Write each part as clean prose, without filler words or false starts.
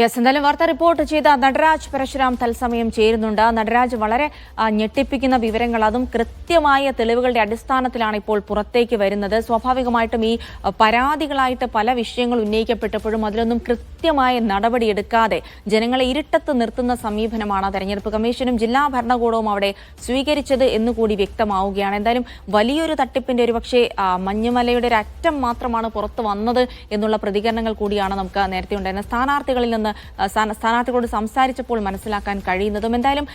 Yes, എന്തായാലും വാർത്ത report ചെയ്ത നടരാജ് പരശുരാം തത്സമയം ചേരുന്നുണ്ട്. നടരാജ്, വളരെ ഞെട്ടിപ്പിക്കുന്ന വിവരങ്ങൾ, അതും കൃത്യമായ തെളിവുകളുടെ അടിസ്ഥാനത്തിലാണ് ഇപ്പോൾ പുറത്തേക്ക് വരുന്നത്. സ്വാഭാവികമായിട്ടും ഈ പരാതികളായിട്ട് പല വിഷയങ്ങൾ ഉന്നയിക്കപ്പെട്ടപ്പോഴും അതിലൊന്നും കൃത്യമായ നടപടിയെടുക്കാതെ ജനങ്ങളെ ഇരുട്ടത്ത് നിർത്തുന്ന സമീപനമാണ് തെരഞ്ഞെടുപ്പ് കമ്മീഷനും ജില്ലാ ഭരണകൂടവും അവിടെ സ്വീകരിച്ചത് എന്നുകൂടി വ്യക്തമാവുകയാണ്. എന്തായാലും വലിയൊരു തട്ടിപ്പിന്റെ ഒരുപക്ഷെ മഞ്ഞുമലയുടെ ഒരു അറ്റം മാത്രമാണ് പുറത്തു വന്നത് എന്നുള്ള പ്രതികരണങ്ങൾ കൂടിയാണ് നമുക്ക് നേരത്തെ ഉണ്ടായിരുന്ന സ്ഥാനാർത്ഥികളോട് സംസാരിച്ചപ്പോൾ മനസ്സിലാക്കാൻ കഴിയുന്നതും. എന്തായാലും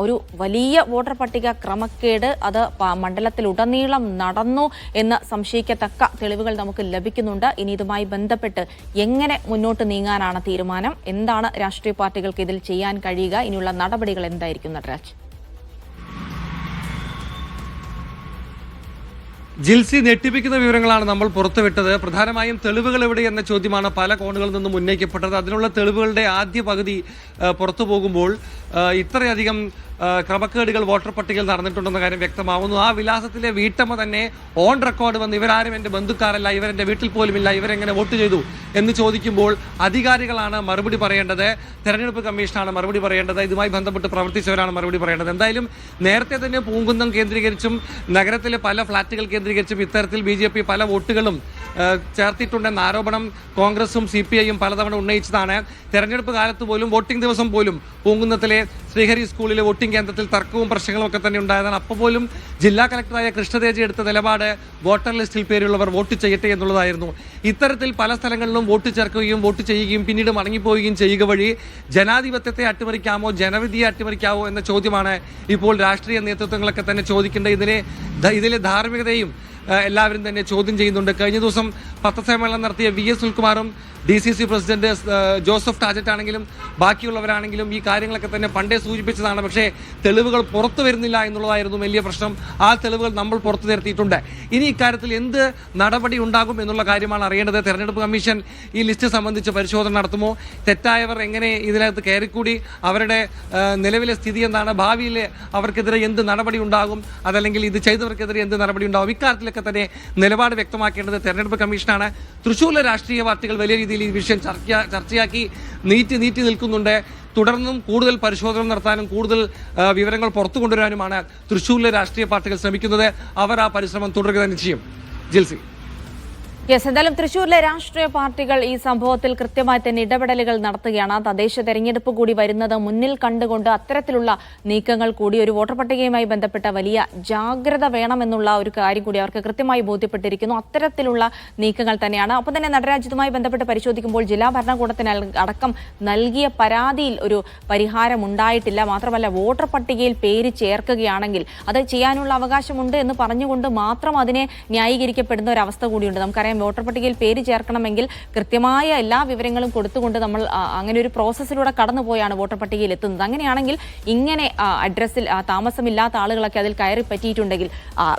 ഒരു വലിയ വോട്ടർ പട്ടിക ക്രമക്കേട് അത് മണ്ഡലത്തിലുടനീളം നടന്നു എന്ന് സംശയിക്കത്തക്ക തെളിവുകൾ നമുക്ക് ലഭിക്കുന്നുണ്ട്. ഇനി ഇതുമായി ബന്ധപ്പെട്ട് എങ്ങനെ മുന്നോട്ട് നീങ്ങാനാണ് തീരുമാനം? എന്താണ് രാഷ്ട്രീയ പാർട്ടികൾക്ക് ഇതിൽ ചെയ്യാൻ കഴിയുക? ഇനിയുള്ള നടപടികൾ എന്തായിരിക്കും നടരാജ്? ജിൽസി, ഞെട്ടിപ്പിക്കുന്ന വിവരങ്ങളാണ് നമ്മൾ പുറത്തുവിട്ടത്. പ്രധാനമായും തെളിവുകൾ എവിടെ എന്ന ചോദ്യമാണ് പല കോണുകളിൽ നിന്നും ഉന്നയിക്കപ്പെട്ടത്. അതിനുള്ള തെളിവുകളുടെ ആദ്യ പകുതി പുറത്തു പോകുമ്പോൾ ഇത്രയധികം ക്രമക്കേടുകൾ വോട്ടർ പട്ടികയിൽ നടന്നിട്ടുണ്ടെന്ന കാര്യം വ്യക്തമാവുന്നു. ആ വിലാസത്തിലെ വീട്ടമ്മ തന്നെ ഓൺ റെക്കോർഡ് വന്ന് ഇവരാരും എൻ്റെ ബന്ധുക്കാരല്ല, ഇവരെൻ്റെ വീട്ടിൽ പോലുമില്ല, ഇവരെങ്ങനെ വോട്ട് ചെയ്തു എന്ന് ചോദിക്കുമ്പോൾ അധികാരികളാണ് മറുപടി പറയേണ്ടത്, തെരഞ്ഞെടുപ്പ് കമ്മീഷനാണ് മറുപടി പറയേണ്ടത്, ഇതുമായി ബന്ധപ്പെട്ട് പ്രവർത്തിച്ചവരാണ് മറുപടി പറയേണ്ടത്. എന്തായാലും നേരത്തെ തന്നെ പൂങ്കുന്നം കേന്ദ്രീകരിച്ചും നഗരത്തിലെ പല ഫ്ളാറ്റുകൾ കേന്ദ്രീകരിച്ചും ഇത്തരത്തിൽ BJP പല വോട്ടുകളും ചേർത്തിട്ടുണ്ടെന്ന ആരോപണം കോൺഗ്രസും CPIയും പലതവണ ഉന്നയിച്ചതാണ്. തെരഞ്ഞെടുപ്പ് കാലത്ത് പോലും വോട്ടിംഗ് ദിവസം പോലും പൂങ്കുന്നത്തിലെ ശ്രീഹരി സ്കൂളിലെ വോട്ടിംഗ് കേന്ദ്രത്തിൽ തർക്കവും പ്രശ്നങ്ങളും ഒക്കെ തന്നെ ഉണ്ടായതാണ്. അപ്പോൾ പോലും ജില്ലാ കളക്ടറായ കൃഷ്ണതേജി എടുത്ത നിലപാട് വോട്ടർ ലിസ്റ്റിൽ പേരുള്ളവർ വോട്ട് ചെയ്യട്ടെ എന്നുള്ളതായിരുന്നു. ഇത്തരത്തിൽ പല സ്ഥലങ്ങളിലും വോട്ട് ചേർക്കുകയും വോട്ട് ചെയ്യുകയും പിന്നീട് മടങ്ങിപ്പോവുകയും ചെയ്യുക വഴി ജനാധിപത്യത്തെ അട്ടിമറിക്കാമോ, ജനവിധിയെ അട്ടിമറിക്കാമോ എന്ന ചോദ്യമാണ് ഇപ്പോൾ രാഷ്ട്രീയ നേതൃത്വങ്ങളൊക്കെ തന്നെ ചോദിക്കേണ്ടത്. ഇതിലെ ധാർമ്മികതയും എല്ലാവരും തന്നെ ചോദ്യം ചെയ്യുന്നുണ്ട്. കഴിഞ്ഞ ദിവസം പത്രസമ്മേളനം നടത്തിയ VS സുനിൽകുമാറും DCC പ്രസിഡന്റ് ജോസഫ് ടാജറ്റ് ആണെങ്കിലും ബാക്കിയുള്ളവരാണെങ്കിലും ഈ കാര്യങ്ങളൊക്കെ തന്നെ പണ്ടേ സൂചിപ്പിച്ചതാണ്. പക്ഷേ തെളിവുകൾ പുറത്തു വരുന്നില്ല എന്നുള്ളതായിരുന്നു വലിയ പ്രശ്നം. ആ തെളിവുകൾ നമ്മൾ പുറത്തു നിർത്തിയിട്ടുണ്ട്. ഇനി ഇക്കാര്യത്തിൽ എന്ത് നടപടി ഉണ്ടാകും എന്നുള്ള കാര്യമാണ് അറിയേണ്ടത്. തെരഞ്ഞെടുപ്പ് കമ്മീഷൻ ഈ ലിസ്റ്റ് സംബന്ധിച്ച് പരിശോധന നടത്തുമോ? തെറ്റായവർ എങ്ങനെ ഇതിനകത്ത് കയറിക്കൂടി? അവരുടെ നിലവിലെ സ്ഥിതി എന്താണ്? ഭാവിയിൽ അവർക്കെതിരെ എന്ത് നടപടി ഉണ്ടാകും? അതല്ലെങ്കിൽ ഇത് ചെയ്തവർക്കെതിരെ എന്ത് നടപടി ഉണ്ടാകും? ഇക്കാര്യത്തിലൊക്കെ തന്നെ നിലപാട് വ്യക്തമാക്കേണ്ടത് തെരഞ്ഞെടുപ്പ് കമ്മീഷനാണ്. തൃശ്ശൂരിലെ രാഷ്ട്രീയ പാർട്ടികൾ വലിയ രീതിയിൽ ഈ വിഷയം ചർച്ചയാക്കി നീട്ടി നിൽക്കുന്നുണ്ട്. തുടർന്നും കൂടുതൽ പരിശോധന നടത്താനും കൂടുതൽ വിവരങ്ങൾ പുറത്തു കൊണ്ടുവരാനുമാണ് തൃശ്ശൂരിലെ രാഷ്ട്രീയ പാർട്ടികൾ ശ്രമിക്കുന്നത്. അവർ ആ പരിശ്രമം തുടരുക തന്നെ ചെയ്യും. ജിൽസി, യെസ്, എന്തായാലും തൃശ്ശൂരിലെ രാഷ്ട്രീയ പാർട്ടികൾ ഈ സംഭവത്തിൽ കൃത്യമായി തന്നെ ഇടപെടലുകൾ നടത്തുകയാണ്. തദ്ദേശ തെരഞ്ഞെടുപ്പ് കൂടി വരുന്നത് മുന്നിൽ കണ്ടുകൊണ്ട് അത്തരത്തിലുള്ള നീക്കങ്ങൾ കൂടി, ഒരു വോട്ടർ പട്ടികയുമായി ബന്ധപ്പെട്ട വലിയ ജാഗ്രത വേണമെന്നുള്ള ഒരു കാര്യം കൂടി അവർക്ക് കൃത്യമായി ബോധ്യപ്പെട്ടിരിക്കുന്നു. അത്തരത്തിലുള്ള നീക്കങ്ങൾ തന്നെയാണ്. ഒപ്പം തന്നെ നടരാജ്യവുമായി ബന്ധപ്പെട്ട് പരിശോധിക്കുമ്പോൾ ജില്ലാ ഭരണകൂടത്തിന് അടക്കം നൽകിയ പരാതിയിൽ ഒരു പരിഹാരം ഉണ്ടായിട്ടില്ല. മാത്രമല്ല, വോട്ടർ പട്ടികയിൽ പേര് ചേർക്കുകയാണെങ്കിൽ അത് ചെയ്യാനുള്ള അവകാശമുണ്ട് എന്ന് പറഞ്ഞുകൊണ്ട് മാത്രം അതിനെ ന്യായീകരിക്കപ്പെടുന്ന ഒരു അവസ്ഥ കൂടിയുണ്ട്. നമുക്കറിയാം, വോട്ടർ പട്ടികയിൽ പേര് ചേർക്കണമെങ്കിൽ കൃത്യമായ എല്ലാ വിവരങ്ങളും കൊടുത്തുകൊണ്ട് നമ്മൾ അങ്ങനെ ഒരു പ്രോസസ്സിലൂടെ കടന്നുപോയാണ് വോട്ടർ പട്ടികയിൽ എത്തുന്നത്. അങ്ങനെയാണെങ്കിൽ ഇങ്ങനെ അഡ്രസ്സിൽ താമസമില്ലാത്ത ആളുകളൊക്കെ അതിൽ കയറി പറ്റിയിട്ടുണ്ടെങ്കിൽ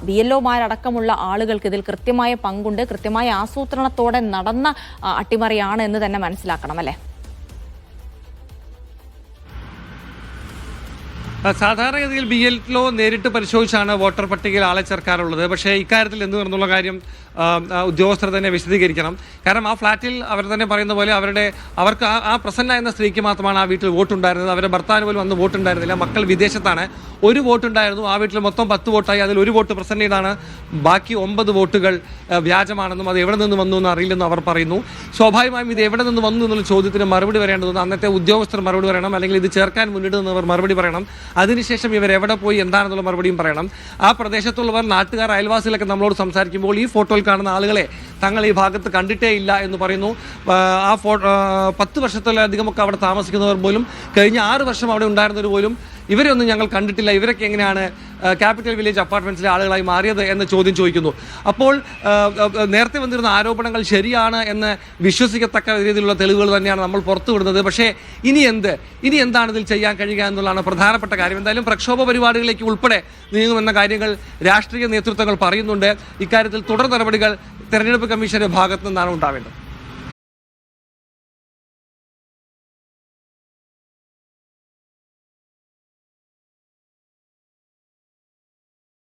BLOമാരടക്കമുള്ള ആളുകൾക്ക് ഇതിൽ കൃത്യമായ പങ്കുണ്ട്. കൃത്യമായ ആസൂത്രണത്തോടെ നടന്ന അട്ടിമറിയാണ് എന്ന് തന്നെ മനസ്സിലാക്കണം, അല്ലേ? സാധാരണഗതിയിൽ BLO നേരിട്ട് പരിശോധിച്ചാണ് വോട്ടർ പട്ടികയിൽ ആളെ ചേർക്കാറുള്ളത്. പക്ഷേ ഇക്കാര്യത്തിൽ എന്ത് എന്നുള്ള കാര്യം ഉദ്യോഗസ്ഥർ തന്നെ വിശദീകരിക്കണം. കാരണം ആ ഫ്ലാറ്റിൽ അവർ തന്നെ പറയുന്ന പോലെ അവർക്ക് ആ പ്രസന്ന എന്ന സ്ത്രീക്ക് മാത്രമാണ് ആ വീട്ടിൽ വോട്ടുണ്ടായിരുന്നത്. അവരുടെ ഭർത്താവിന് പോലും അന്ന് വോട്ടുണ്ടായിരുന്നില്ല. മക്കൾ വിദേശത്താണ്. ഒരു വോട്ടുണ്ടായിരുന്നു. ആ വീട്ടിൽ മൊത്തം 10 വോട്ടായി. അതിൽ ഒരു വോട്ട് പ്രസന്നയുടേതാണ്. ബാക്കി 9 വോട്ടുകൾ വ്യാജമാണെന്നും അത് എവിടെ നിന്ന് വന്നു എന്ന് അറിയില്ലെന്നും അവർ പറയുന്നു. സ്വാഭാവികമായും ഇത് എവിടെ നിന്ന് വന്നു എന്നുള്ള ചോദ്യത്തിന് മറുപടി പറയേണ്ടതെന്ന് അന്നത്തെ ഉദ്യോഗസ്ഥർ മറുപടി പറയണം. അല്ലെങ്കിൽ ഇത് ചേർക്കാൻ മുന്നിടുന്നവർ മറുപടി പറയണം. അതിനുശേഷം ഇവർ എവിടെ പോയി എന്താണെന്നുള്ള മറുപടിയും പറയണം. ആ പ്രദേശത്തുള്ളവർ, നാട്ടുകാർ, അയൽവാസികളൊക്കെ നമ്മളോട് സംസാരിക്കുമ്പോൾ ഈ ഫോട്ടോയിൽ കാണുന്ന ആളുകളെ തങ്ങൾ ഈ ഭാഗത്ത് കണ്ടിട്ടേ ഇല്ല എന്ന് പറയുന്നു. ആ 10 വർഷത്തിലധികമൊക്കെ അവിടെ താമസിക്കുന്നവർ പോലും കഴിഞ്ഞ 6 വർഷം അവിടെ ഉണ്ടായിരുന്നവർ പോലും ഇവരെയൊന്നും ഞങ്ങൾ കണ്ടിട്ടില്ല, ഇവരൊക്കെ എങ്ങനെയാണ് ക്യാപിറ്റൽ വില്ലേജ് അപ്പാർട്ട്മെന്റ്സിലെ ആളുകളായി മാറിയത് എന്ന ചോദ്യം ചോദിക്കുന്നു. അപ്പോൾ നേരത്തെ വന്നിരുന്ന ആരോപണങ്ങൾ ശരിയാണ് എന്ന് വിശ്വസിക്കത്തക്ക രീതിയിലുള്ള തെളിവുകൾ തന്നെയാണ് നമ്മൾ പുറത്തുവിടുന്നത്. പക്ഷേ ഇനി എന്താണ് ഇതിൽ ചെയ്യാൻ കഴിയുക എന്നുള്ളതാണ് പ്രധാനപ്പെട്ട കാര്യം. എന്തായാലും പ്രക്ഷോഭ പരിപാടികളിലേക്ക് ഉൾപ്പെടെ നീങ്ങുമെന്ന കാര്യങ്ങൾ രാഷ്ട്രീയ നേതൃത്വങ്ങൾ പറയുന്നുണ്ട്. ഇക്കാര്യത്തിൽ തുടർ നടപടികൾ തെരഞ്ഞെടുപ്പ് കമ്മീഷന്റെ ഭാഗത്തു നിന്നാണ് ഉണ്ടാവേണ്ടത്.